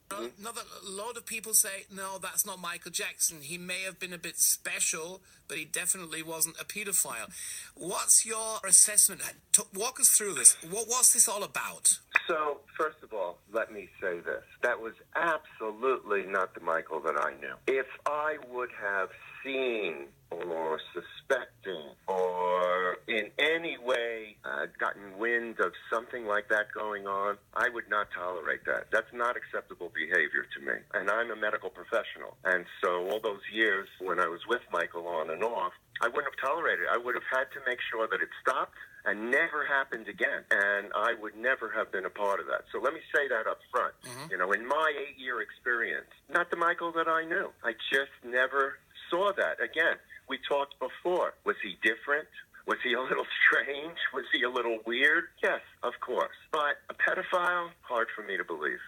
Another load of people say, no, that's not Michael Jackson. He may have been a bit special, but he definitely wasn't a pedophile. What's your assessment? Walk us through this. What's this all about? So, first of all, let me say this. That was absolutely not the Michael that I knew. If I would have seen or suspecting or in any way gotten wind of something like that going on, I would not tolerate that. That's not acceptable behavior to me. And I'm a medical professional. And so all those years when I was with Michael on and off, I wouldn't have tolerated it. I would have had to make sure that it stopped and never happened again. And I would never have been a part of that. So let me say that up front. Mm-hmm. You know, in my 8-year experience, not the Michael that I knew. I just never saw that. Again, we talked before. Was he different? Was he a little strange? Was he a little weird? Yes, of course. But a pedophile? Hard for me to believe.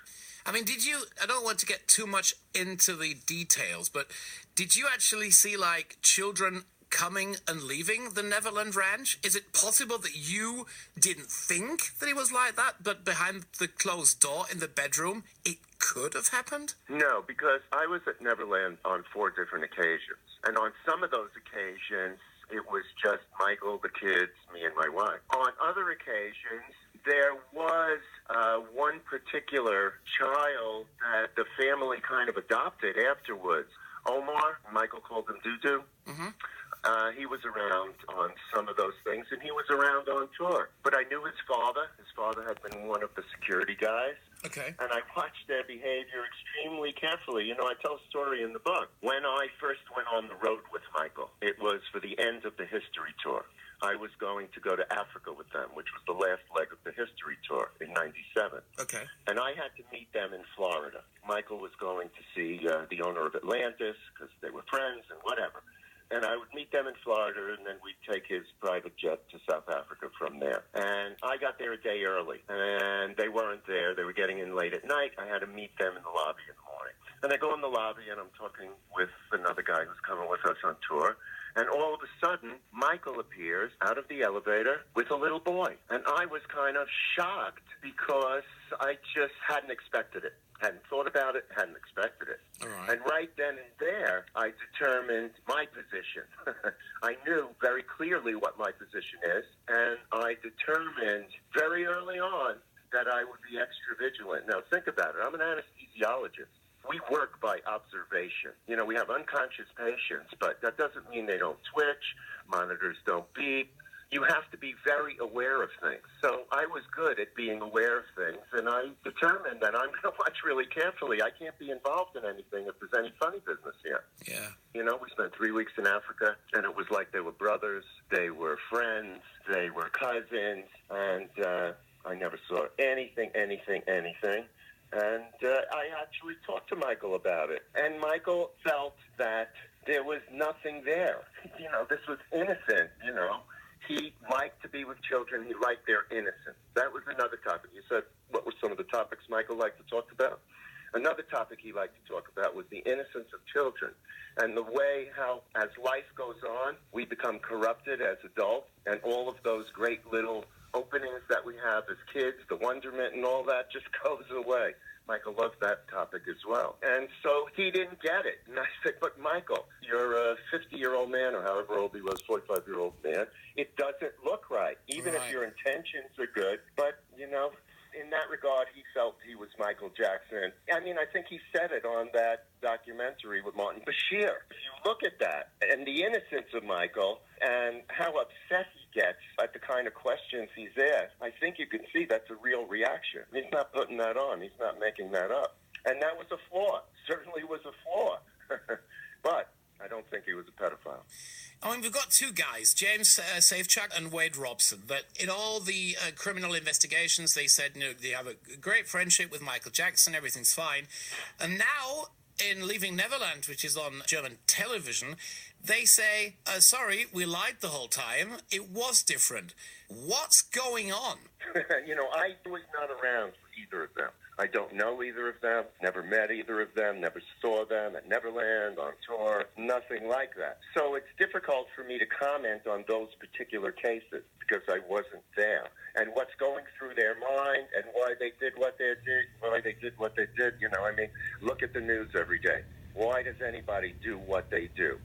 I mean, I don't want to get too much into the details, but did you actually see, like, children coming and leaving the Neverland Ranch? Is it possible that you didn't think that he was like that, but behind the closed door in the bedroom, it could have happened? No, because I was at Neverland on 4 different occasions. And on some of those occasions, it was just Michael, the kids, me, and my wife. On other occasions, there was one particular child that the family kind of adopted afterwards. Omar, Michael called him Doo-Doo. Mm-hmm. He was around on some of those things, and he was around on tour. But I knew his father. His father had been one of the security guys. Okay. And I watched their behavior extremely carefully. You know, I tell a story in the book. When I first went on the road with Michael, it was for the end of the history tour. I was going to go to Africa with them, which was the last leg of the history tour in 97. Okay. And I had to meet them in Florida. Michael was going to see the owner of Atlantis because they were friends and whatever. And I would meet them in Florida, and then we'd take his private jet to South Africa from there. And I got there a day early, and they weren't there. They were getting in late at night. I had to meet them in the lobby in the morning. And I go in the lobby, and I'm talking with another guy who's coming with us on tour. And all of a sudden, Michael appears out of the elevator with a little boy. And I was kind of shocked because I just hadn't expected it. Hadn't thought about it, hadn't expected it. All right. And right then and there, I determined my position. I knew very clearly what my position is, and I determined very early on that I would be extra vigilant. Now, think about it. I'm an anesthesiologist. We work by observation. You know, we have unconscious patients, but that doesn't mean they don't twitch, monitors don't beep. You have to be very aware of things. So I was good at being aware of things, and I determined that I'm going to watch really carefully. I can't be involved in anything if there's any funny business here. Yeah. You know, we spent 3 weeks in Africa, and it was like they were brothers, they were friends, they were cousins, and I never saw anything. And I actually talked to Michael about it. And Michael felt that there was nothing there. You know, this was innocent, you know. He liked to be with children. He liked their innocence. That was another topic. You said, what were some of the topics Michael liked to talk about? Another topic he liked to talk about was the innocence of children and the way how, as life goes on, we become corrupted as adults, and all of those great little openings that we have as kids, the wonderment and all that just goes away. Michael loved that topic as well. And so he didn't get it. And I said, but Michael, you're a 50-year-old man, or however old he was, 45-year-old man. It doesn't look right, even if your intentions are good. But, you know, in that regard, he felt he was Michael Jackson. I mean, I think he said it on that documentary with Martin Bashir. If you look at that and the innocence of Michael and how upset he gets at the kind of questions he's asked, I think you can see that's a real reaction. He's not putting that on. He's not making that up. And that was a flaw. Certainly was a flaw. But I don't think he was a pedophile. I mean, we've got 2 guys, James Safechuck and Wade Robson, that in all the criminal investigations, they said, you know, they have a great friendship with Michael Jackson, everything's fine. And now, in Leaving Neverland, which is on German television, they say, sorry, we lied the whole time. It was different. What's going on? You know, I was not around for either of them. I don't know either of them, never met either of them, never saw them at Neverland, on tour, nothing like that. So it's difficult for me to comment on those particular cases because I wasn't there. And what's going through their mind and why they did what they did, you know, I mean, look at the news every day. Why does anybody do what they do?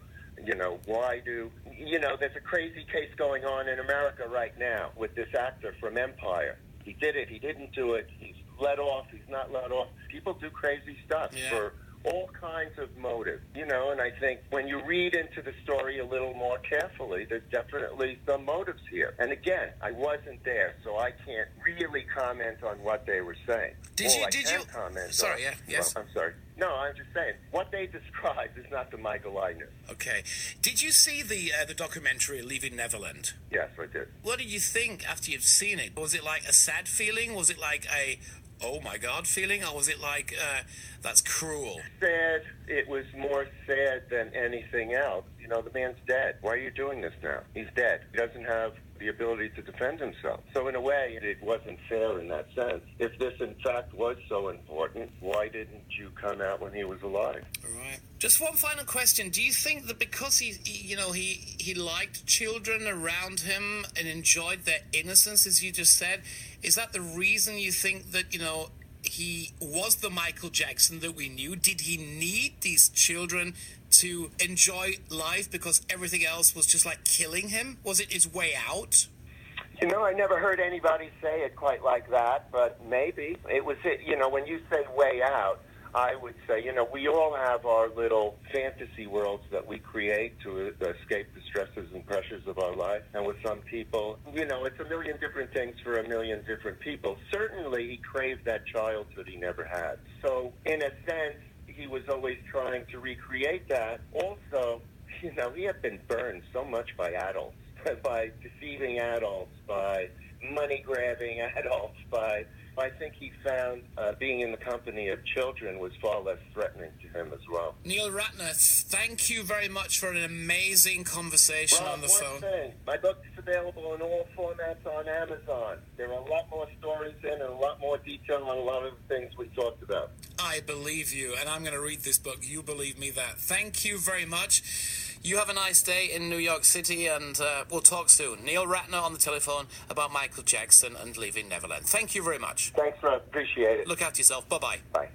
You know, there's a crazy case going on in America right now with this actor from Empire. He did it, he didn't do it, he's let off, he's not let off. People do crazy stuff for all kinds of motives, you know, and I think when you read into the story a little more carefully, there's definitely some motives here. And again, I wasn't there, so I can't really comment on what they were saying. Sorry, yes. Well, I'm sorry. No, I'm just saying, what they described is not the Michael I knew. Okay. Did you see the documentary Leaving Neverland? Yes, I did. What did you think after you'd seen it? Was it like a sad feeling? Was it like a, oh my God feeling? Or was it like, that's cruel? Sad. It was more sad than anything else. You know, the man's dead. Why are you doing this now? He's dead. He doesn't have the ability to defend himself. So in a way, it wasn't fair in that sense. If this, in fact, was so important, why didn't you come out when he was alive? All right. Just one final question. Do you think that because he liked children around him and enjoyed their innocence, as you just said, is that the reason you think that, you know, he was the Michael Jackson that we knew? Did he need these children to enjoy life because everything else was just like killing him? Was it his way out? You know, I never heard anybody say it quite like that, but maybe. It was it. You know, when you say way out, I would say, you know, we all have our little fantasy worlds that we create to escape the stresses and pressures of our life. And with some people, you know, it's a million different things for a million different people. Certainly, he craved that childhood he never had. So, in a sense, he was always trying to recreate that. Also, you know, he had been burned so much by adults, by deceiving adults, by money-grabbing adults, I think he found being in the company of children was far less threatening to him as well. Neil Ratner, thank you very much for an amazing conversation on the phone. One thing, my book is available in all formats on Amazon. There are a lot more stories in and a lot more detail on a lot of the things we talked about. I believe you, and I'm going to read this book. You believe me that. Thank you very much. You have a nice day in New York City, and we'll talk soon. Neil Ratner on the telephone about Michael Jackson and Leaving Neverland. Thank you very much. Thanks, Rob. Appreciate it. Look after yourself. Bye-bye. Bye.